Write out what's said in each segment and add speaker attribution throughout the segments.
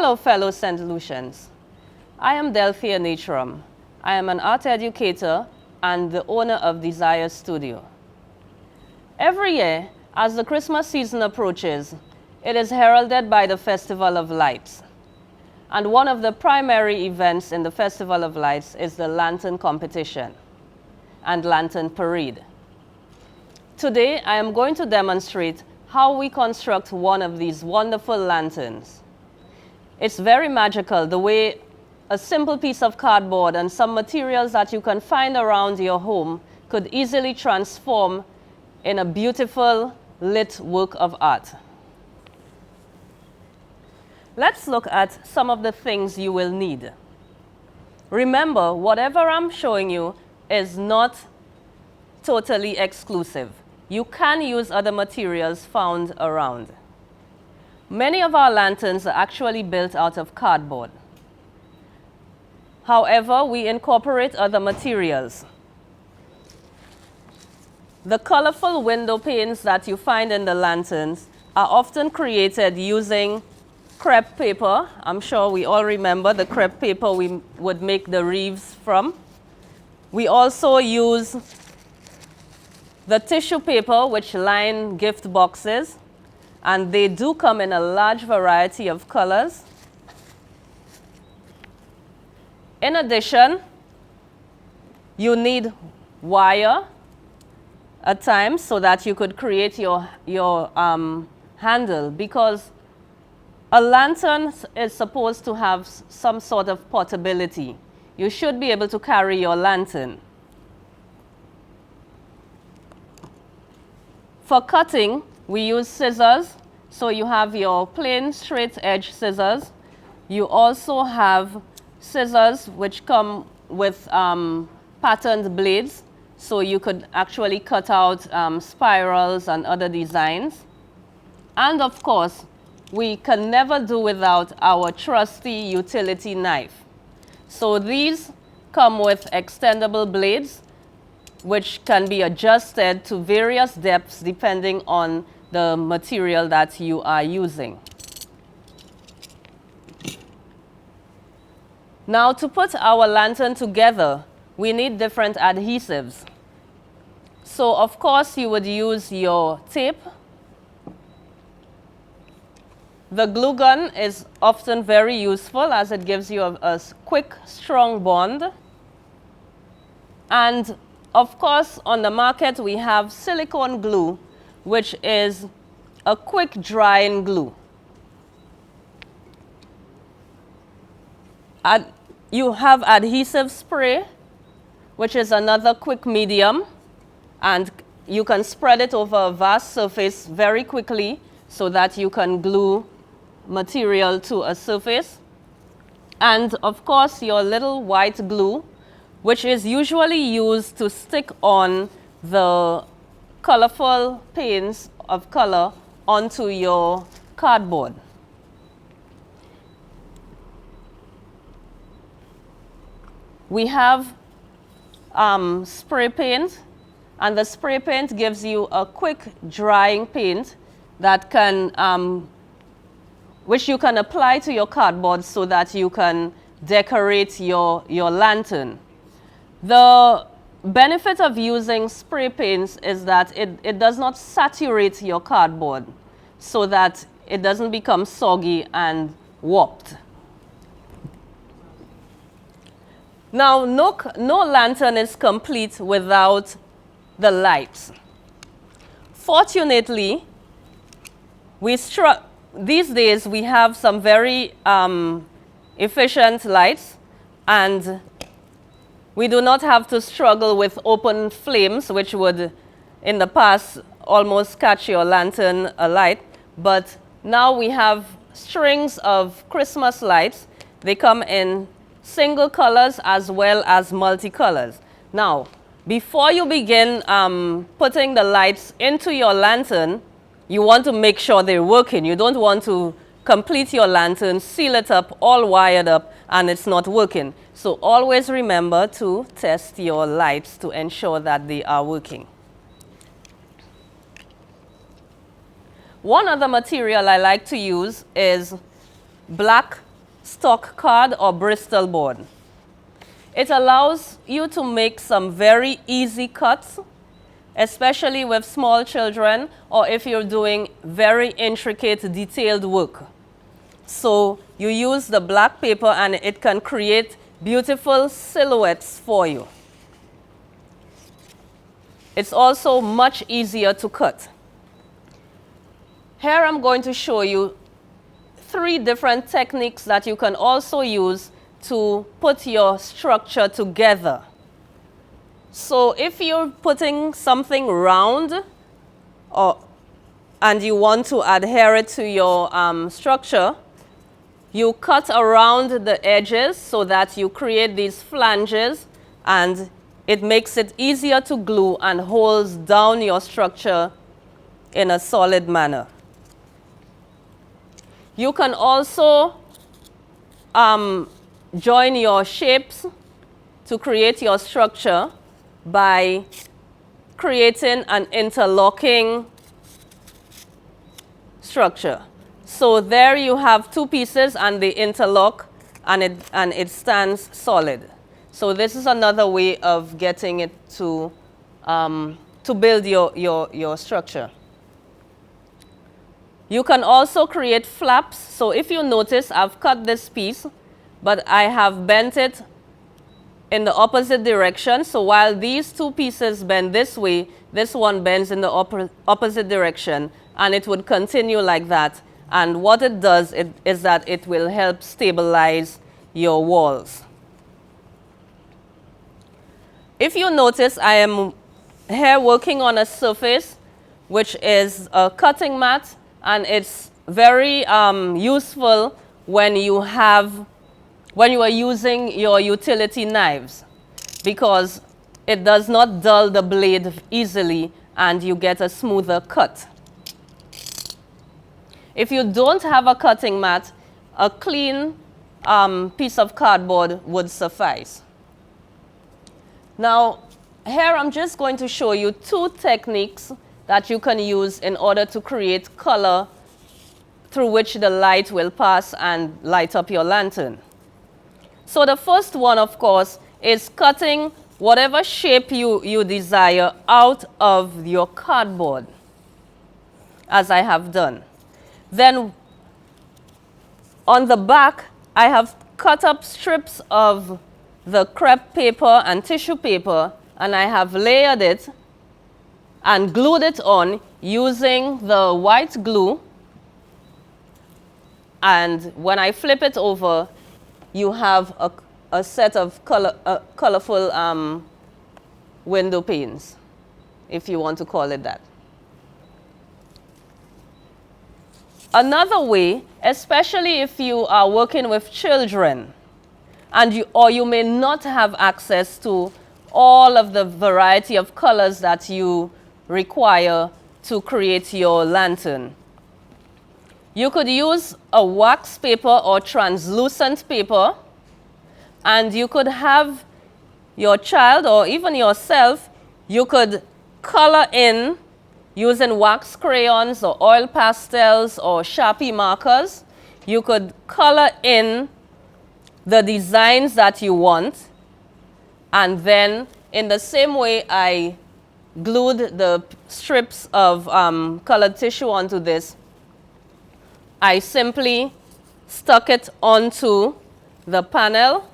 Speaker 1: Hello, fellow St. Lucians. I am 𝗙𝗲𝗀𝗃𝗃. I am an art educator and the owner of Desire Studio. Every year, as the Christmas season approaches, it is heralded by the Festival of Lights. And one of the primary events in the Festival of Lights is the lantern competition and lantern parade. Today, I am going to demonstrate how we construct one of these wonderful lanterns. It's very magical the way a simple piece of cardboard and some materials that you can find around your home could easily transform in a beautiful lit work of art. Let's look at some of the things you will need. Remember, whatever I'm showing you is not totally exclusive. You can use other materials found around. Many of our lanterns are actually built out of cardboard. However, we incorporate other materials. The colorful window panes that you find in the lanterns are often created using crepe paper. I'm sure we all remember the crepe paper we would make the wreaths from. We also use the tissue paper which line gift boxes, and they do come in a large variety of colors. In addition, you need wire at times so that you could create your handle, because a lantern is supposed to have some sort of portability. You should be able to carry your lantern. For cutting, we use scissors. So you have your plain straight edge scissors. You also have scissors which come with patterned blades, so you could actually cut out spirals and other designs. And of course, we can never do without our trusty utility knife. So these come with extendable blades which can be adjusted to various depths depending on the material that you are using. Now, to put our lantern together, we need different adhesives. So, of course, you would use your tape. The glue gun is often very useful as it gives you a quick, strong bond. And, of course, on the market, we have silicone glue, which is a quick drying glue. You have adhesive spray, which is another quick medium, and you can spread it over a vast surface very quickly so that you can glue material to a surface. And of course, your little white glue, which is usually used to stick on the colorful paints of color onto your cardboard. We have spray paint, and the spray paint gives you a quick drying paint that can, which you can apply to your cardboard so that you can decorate your lantern. The benefit of using spray paints is that it does not saturate your cardboard so that it doesn't become soggy and warped. Now, no lantern is complete without the lights. Fortunately, these days we have some very efficient lights, and we do not have to struggle with open flames, which would, in the past, almost catch your lantern alight. But now we have strings of Christmas lights. They come in single colors as well as multicolors. Now, before you begin putting the lights into your lantern, you want to make sure they're working. You don't want to complete your lantern, seal it up, all wired up, and it's not working. So always remember to test your lights to ensure that they are working. One other material I like to use is black stock card or Bristol board. It allows you to make some very easy cuts, especially with small children or if you're doing very intricate, detailed work. So you use the black paper and it can create beautiful silhouettes for you. It's also much easier to cut. Here I'm going to show you 3 different techniques that you can also use to put your structure together. So if you're putting something round and you want to adhere it to your structure, you cut around the edges so that you create these flanges, and it makes it easier to glue and holds down your structure in a solid manner. You can also join your shapes to create your structure by creating an interlocking structure. So there you have 2 pieces and they interlock and it stands solid. So this is another way of getting it to build your structure. You can also create flaps. So if you notice, I've cut this piece, but I have bent it in the opposite direction. So while these 2 pieces bend this way, this one bends in the opposite direction, and it would continue like that. And what it does is that it will help stabilize your walls. If you notice, I am here working on a surface which is a cutting mat, and it's very useful when you are using your utility knives, because it does not dull the blade easily and you get a smoother cut. If you don't have a cutting mat, a clean piece of cardboard would suffice. Now, here I'm just going to show you 2 techniques that you can use in order to create color through which the light will pass and light up your lantern. So the first one, of course, is cutting whatever shape you desire out of your cardboard, as I have done. Then on the back, I have cut up strips of the crepe paper and tissue paper, and I have layered it and glued it on using the white glue. And when I flip it over, you have a set of colorful window panes, if you want to call it that. Another way, especially if you are working with children, and you may not have access to all of the variety of colors that you require to create your lantern. You could use a wax paper or translucent paper, and you could have your child or even yourself, you could color in using wax crayons or oil pastels or Sharpie markers. You could color in the designs that you want, and then in the same way I glued the strips of colored tissue onto this, I simply stuck it onto the panel,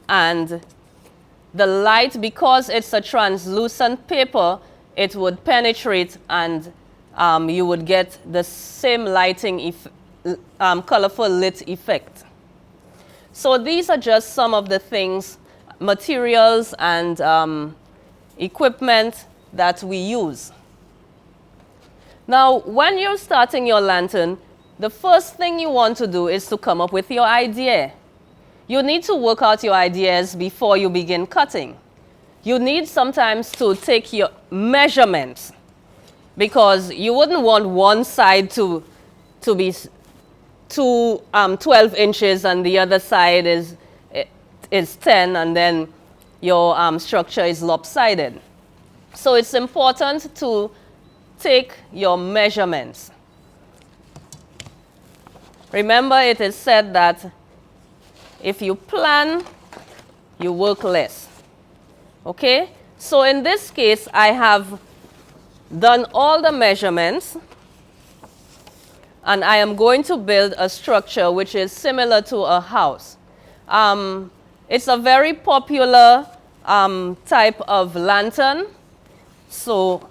Speaker 1: and the light, because it's a translucent paper, it would penetrate, and you would get the same lighting, colorful lit effect. So these are just some of the things, materials and equipment that we use. Now, when you're starting your lantern, the first thing you want to do is to come up with your idea. You need to work out your ideas before you begin cutting. You need sometimes to take your measurements, because you wouldn't want one side to be 12 inches and the other side is 10, and then your structure is lopsided. So it's important to take your measurements. Remember, it is said that If you plan, you work less. Okay? So in this case, I have done all the measurements, and I am going to build a structure which is similar to a house. It's a very popular type of lantern. So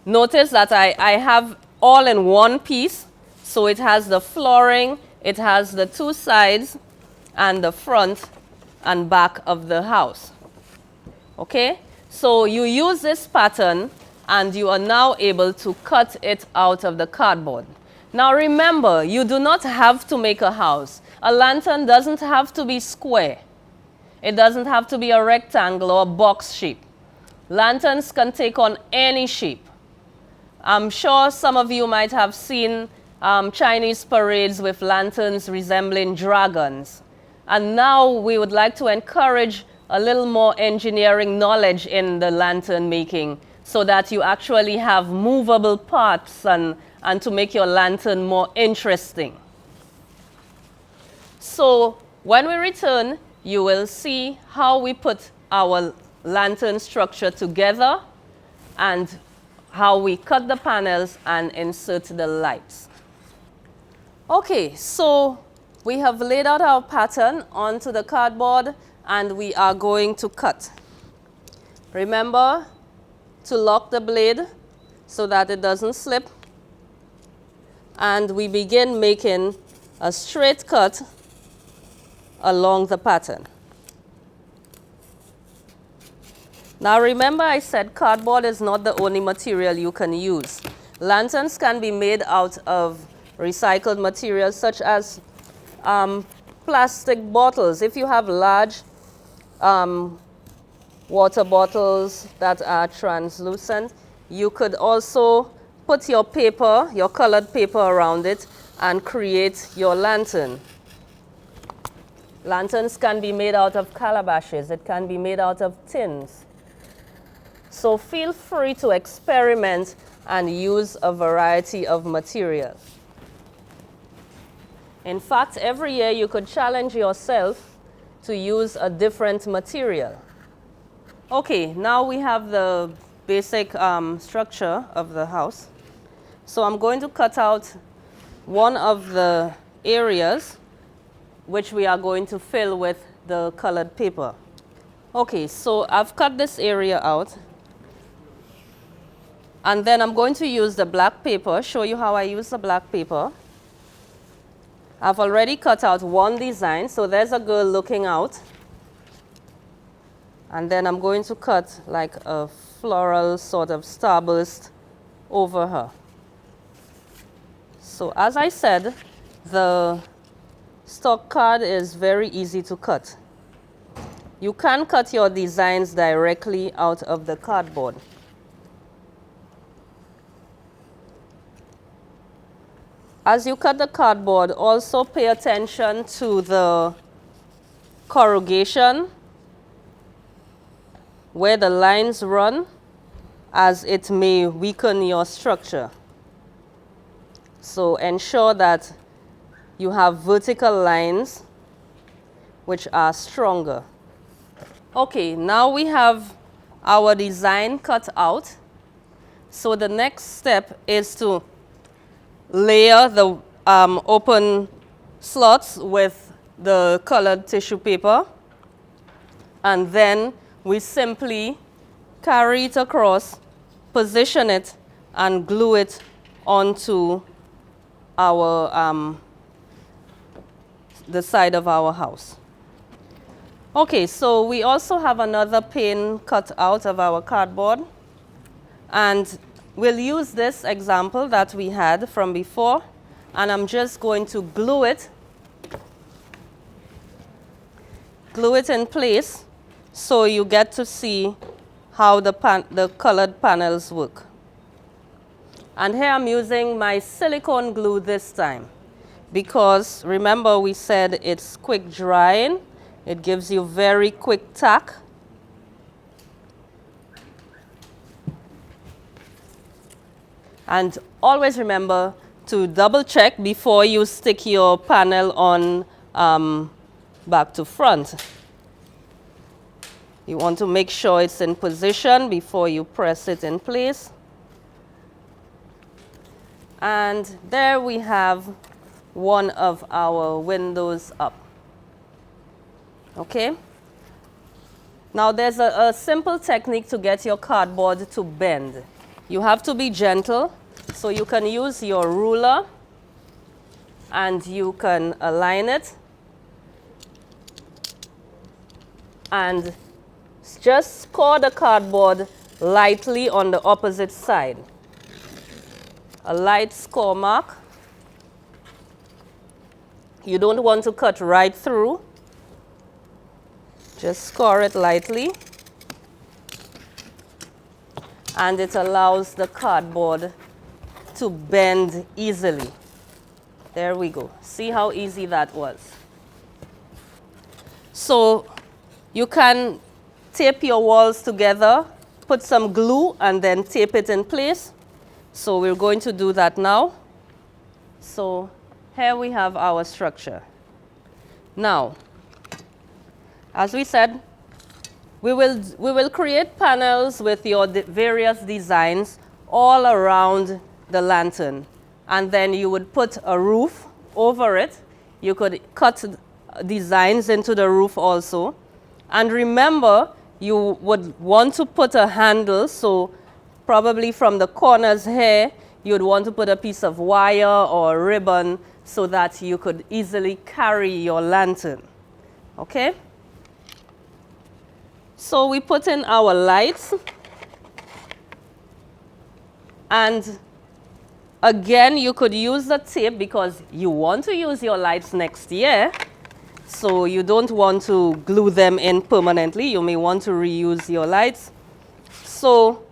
Speaker 1: notice that I have all in one piece. So it has the flooring, it has the two sides, and the front and back of the house. Okay? So you use this pattern, and you are now able to cut it out of the cardboard. Now remember, you do not have to make a house. A lantern doesn't have to be square. It doesn't have to be a rectangle or a box shape. Lanterns can take on any shape. I'm sure some of you might have seen Chinese parades with lanterns resembling dragons. And now we would like to encourage a little more engineering knowledge in the lantern making, so that you actually have movable parts and to make your lantern more interesting. So when we return, you will see how we put our lantern structure together and how we cut the panels and insert the lights. Okay, so we have laid out our pattern onto the cardboard, and we are going to cut. Remember to lock the blade so that it doesn't slip. And we begin making a straight cut along the pattern. Now remember, I said cardboard is not the only material you can use. Lanterns can be made out of recycled materials such as plastic bottles. If you have large water bottles that are translucent, you could also put your paper, your colored paper around it, and create your lantern. Lanterns can be made out of calabashes. It can be made out of tins. So feel free to experiment and use a variety of materials. In fact, every year you could challenge yourself to use a different material. Okay, now we have the basic structure of the house. So I'm going to cut out one of the areas which we are going to fill with the colored paper. Okay, so I've cut this area out. And then I'm going to use the black paper, show you how I use the black paper. I've already cut out one design, so there's a girl looking out. And then I'm going to cut like a floral sort of starburst over her. So as I said, the stock card is very easy to cut. You can cut your designs directly out of the cardboard. As you cut the cardboard, also pay attention to the corrugation, where the lines run, as it may weaken your structure. So ensure that you have vertical lines which are stronger. Okay, now we have our design cut out. So the next step is to layer the open slots with the colored tissue paper, and then we simply carry it across, position it, and glue it onto our the side of our house. Okay, so we also have another pane cut out of our cardboard, and we'll use this example that we had from before, and I'm just going to glue it in place so you get to see how the colored panels work. And here I'm using my silicone glue this time, because remember we said it's quick drying. It gives you very quick tack. And always remember to double check before you stick your panel on back to front. You want to make sure it's in position before you press it in place. And there we have one of our windows up. Okay? Now there's a simple technique to get your cardboard to bend. You have to be gentle, so you can use your ruler and you can align it and just score the cardboard lightly on the opposite side. A light score mark. You don't want to cut right through. Just score it lightly. And it allows the cardboard to bend easily. There we go. See how easy that was. So you can tape your walls together, put some glue, and then tape it in place. So we're going to do that now. So here we have our structure. Now, as we said, we will create panels with your various designs all around the lantern. And then you would put a roof over it. You could cut designs into the roof also. And remember, you would want to put a handle, so probably from the corners here, you'd want to put a piece of wire or ribbon so that you could easily carry your lantern. Okay? So we put in our lights. And again, you could use the tape because you want to use your lights next year. So you don't want to glue them in permanently. You may want to reuse your lights. So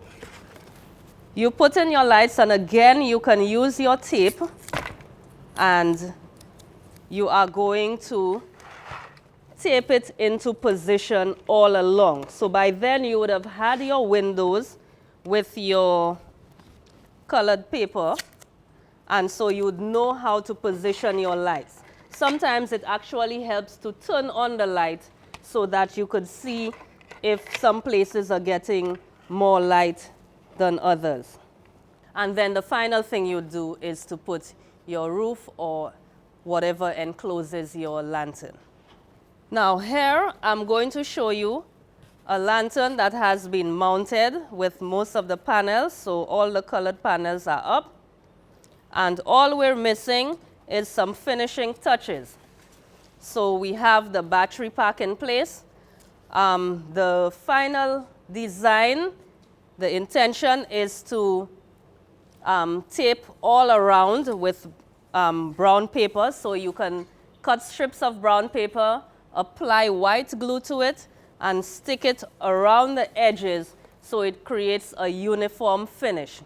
Speaker 1: you put in your lights, and again, you can use your tape. And you are going to tape it into position all along. So by then, you would have had your windows with your colored paper. And so you would know how to position your lights. Sometimes it actually helps to turn on the light so that you could see if some places are getting more light than others. And then the final thing you do is to put your roof or whatever encloses your lantern. Now here I'm going to show you a lantern that has been mounted with most of the panels. So all the colored panels are up. And all we're missing is some finishing touches. So we have the battery pack in place. The final design, the intention is to tape all around with brown paper. So you can cut strips of brown paper, apply white glue to it, and stick it around the edges so it creates a uniform finish.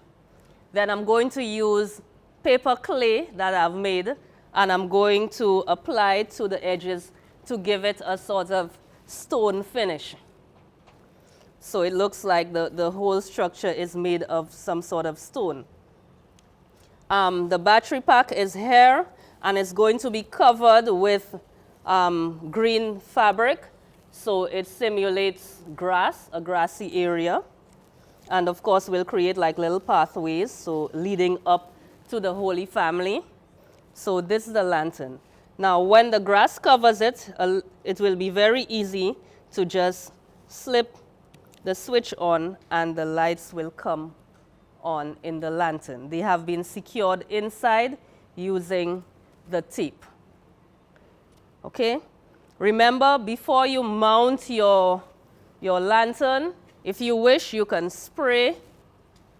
Speaker 1: Then I'm going to use paper clay that I've made, and I'm going to apply it to the edges to give it a sort of stone finish. So it looks like the whole structure is made of some sort of stone. The battery pack is here, and it's going to be covered with green fabric, so it simulates grass, a grassy area. And of course, we'll create like little pathways, so leading up to the Holy Family. So this is the lantern. Now, when the grass covers it, it will be very easy to just slip the switch on and the lights will come on in the lantern. They have been secured inside using the tape. Okay? Remember, before you mount your lantern, if you wish, you can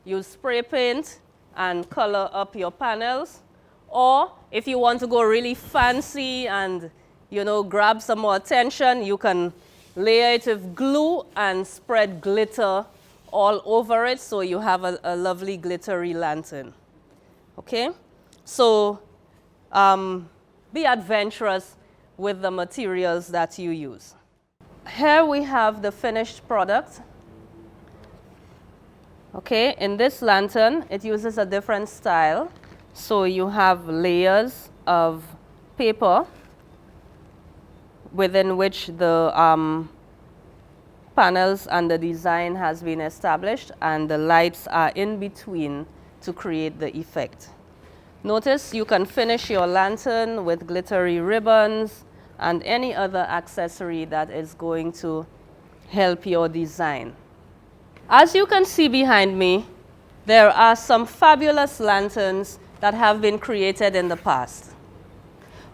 Speaker 1: use spray paint and color up your panels. Or if you want to go really fancy and, grab some more attention, you can layer it with glue and spread glitter all over it so you have a lovely glittery lantern. Okay? So be adventurous with the materials that you use. Here we have the finished product. Okay, in this lantern, it uses a different style. So you have layers of paper within which the panels and the design has been established, and the lights are in between to create the effect. Notice you can finish your lantern with glittery ribbons and any other accessory that is going to help your design. As you can see behind me, there are some fabulous lanterns that have been created in the past.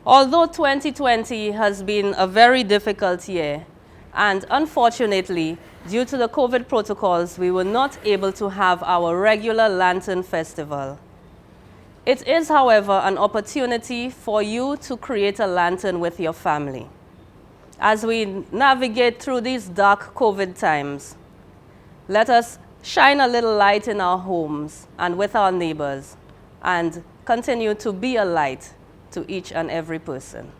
Speaker 1: Although 2020 has been a very difficult year, and unfortunately, due to the COVID protocols, we were not able to have our regular Lantern Festival. It is, however, an opportunity for you to create a lantern with your family. As we navigate through these dark COVID times, let us shine a little light in our homes and with our neighbors, and continue to be a light to each and every person.